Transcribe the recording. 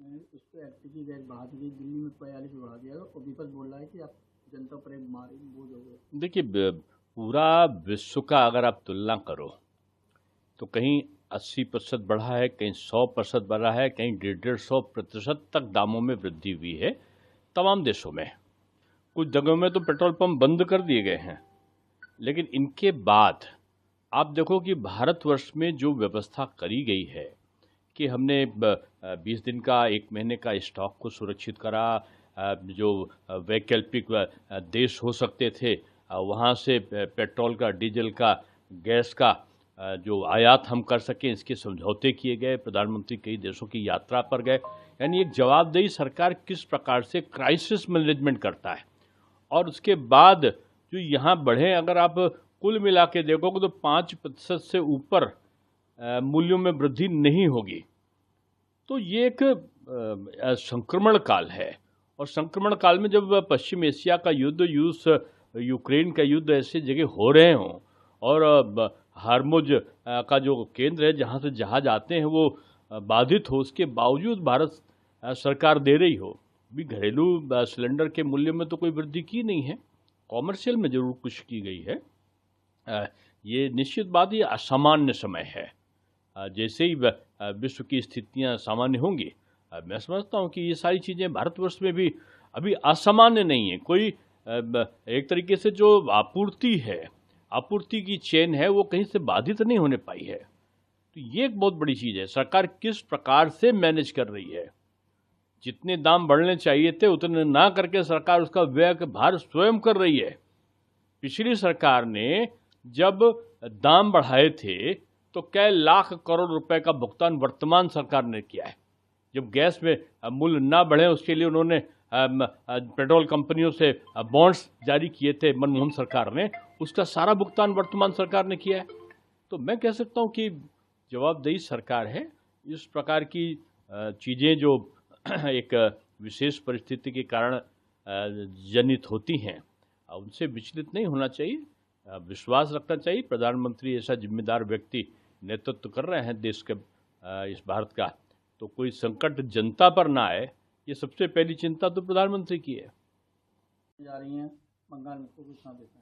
उस पर LPG gas बढ़ा दी गई, दिल्ली में 42 बढ़ा दिया और विपक्ष बोल रहा है कि आप जनता पर एक मार बोझ हो गए। देखिए, पूरा विश्व का अगर आप तुलना करो तो कहीं 80% बढ़ा है, कहीं 100% बढ़ा है, कहीं 150-150% तक दामों में वृद्धि हुई है तमाम देशों में। कुछ जगहों में तो पेट्रोल पंप बंद कर दिए गए हैं। लेकिन इनके बाद आप देखो कि भारतवर्ष में जो व्यवस्था करी गई है कि हमने 20 दिन का, 1 महीने का स्टॉक को सुरक्षित करा, जो वैकल्पिक देश हो सकते थे वहाँ से पेट्रोल का, डीजल का, गैस का जो आयात हम कर सकें, इसके समझौते किए गए। प्रधानमंत्री कई देशों की यात्रा पर गए। यानी एक जवाबदेही सरकार किस प्रकार से क्राइसिस मैनेजमेंट करता है। और उसके बाद जो यहाँ बढ़े, अगर आप कुल मिला के देखोगे तो 5% से ऊपर मूल्यों में वृद्धि नहीं होगी। तो ये एक संक्रमण काल है। और संक्रमण काल में जब पश्चिम एशिया का युद्ध, यूक्रेन का युद्ध ऐसे जगह हो रहे हों और हार्मुज का जो केंद्र है जहाँ से जहाज आते हैं वो बाधित हो, उसके बावजूद भारत सरकार दे रही हो। भी घरेलू सिलेंडर के मूल्य में तो कोई वृद्धि की नहीं है, कॉमर्शियल में जरूर कुछ की गई है। ये निश्चित बात, ये असामान्य समय है। जैसे ही विश्व की स्थितियां सामान्य होंगी, मैं समझता हूं कि ये सारी चीज़ें भारतवर्ष में भी अभी असामान्य नहीं है। कोई एक तरीके से जो आपूर्ति है, आपूर्ति की चेन है, वो कहीं से बाधित नहीं होने पाई है। तो ये एक बहुत बड़ी चीज़ है। सरकार किस प्रकार से मैनेज कर रही है। जितने दाम बढ़ने चाहिए थे उतने ना करके सरकार उसका व्यय का भार स्वयं कर रही है। पिछली सरकार ने जब दाम बढ़ाए थे तो कई लाख करोड़ रुपए का भुगतान वर्तमान सरकार ने किया है। जब गैस में मूल्य ना बढ़े उसके लिए उन्होंने पेट्रोल कंपनियों से बॉन्ड्स जारी किए थे मनमोहन सरकार ने, उसका सारा भुगतान वर्तमान सरकार ने किया है। तो मैं कह सकता हूँ कि जवाबदेही सरकार है। इस प्रकार की चीज़ें जो एक विशेष परिस्थिति के कारण जनित होती हैं, उनसे विचलित नहीं होना चाहिए। विश्वास रखना चाहिए। प्रधानमंत्री ऐसा जिम्मेदार व्यक्ति नेतृत्व कर रहे हैं देश के, इस भारत का, तो कोई संकट जनता पर ना आए, ये सबसे पहली चिंता तो प्रधानमंत्री की है। जा रही हैं बंगाल में, तो कुछ ना देखें।